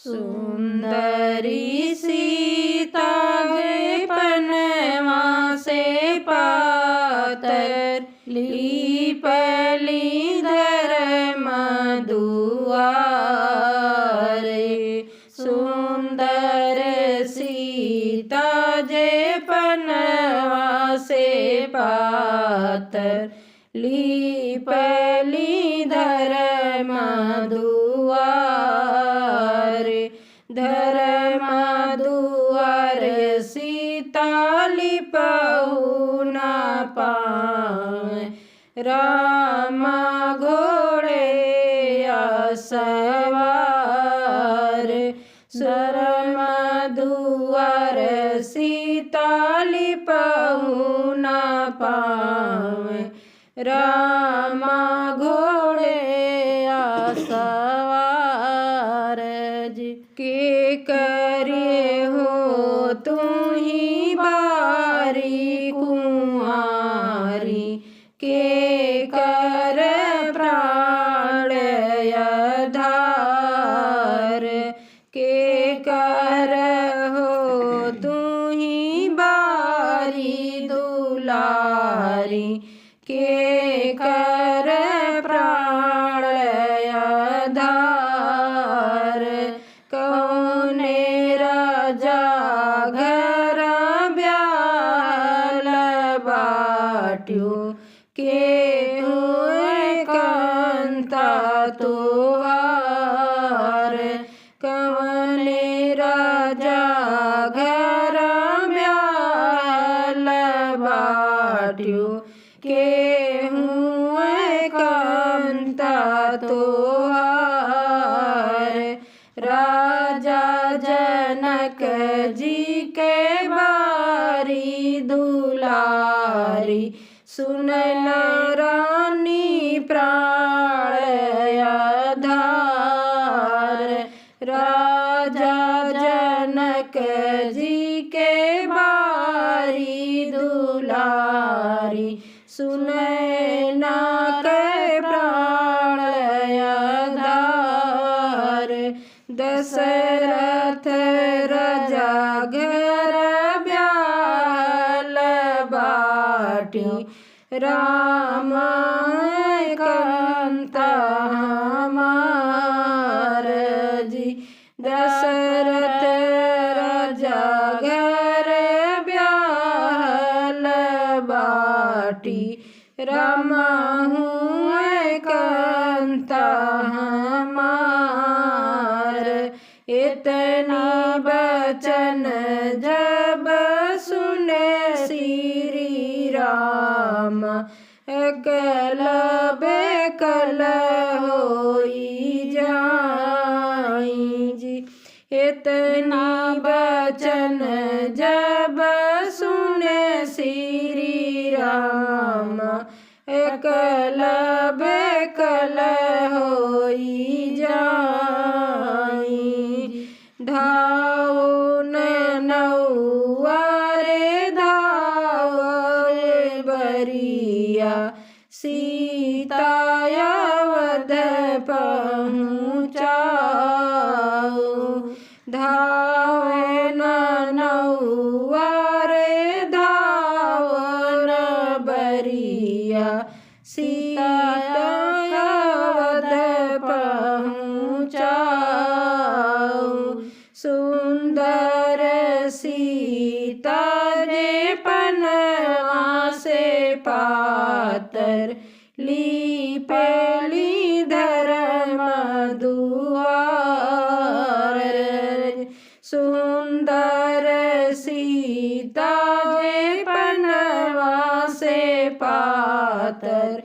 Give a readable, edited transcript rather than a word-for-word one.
सुंदरी सीता जे पनवा से पातर, लीपली धर्म दुआरे। सुंदर सीता जे पनवा से पातर, लीपली धर्म दुआरे। धर्म दुआरे सीता लिपहु न पाए, राम घोड़े सवार। धर्म दुआरे सीता लिपहु न पाए, राम घोड़े सवार। के करे हो तुम्ही बारी कुंवारी, के कर प्राण आधार। के कर हो तुम्ही बारी दुलारी, के कर प्राण आधार। कौने राजा घर ब्याल बाट्यो, के कंता तुहार। कौने राजा घर ब्याल बाट्यो, के कंता तुहार। राजा जनक जी के बारी दुलारी, सुनन रानी प्राण आधार। राजा जनक जी के बारी दुलारी, सुनन के प्राण आधार। दशरथ राजा घर ब्याल बाटी, राम कंता हमार जी। दशरथ राजा घर ब्याल बाटी, राम कंता हमार। इतनी बचन जब सुने श्री राम, अकल बेकल होई जाई जी। इतनी बचन जब सुने श्री राम, अकल बेकल होई जाई। धाओ नौआ रे धाओ बरिया, सीता अवध पहुँचाओ। धाओ नौआ रे धाओ बरिया, सीता अवध पहुँचाओ। सुंदर सीता जे पनवा से पातर, लीपली धर्म दुआर। सुंदर सीता जे पनवा से पातर,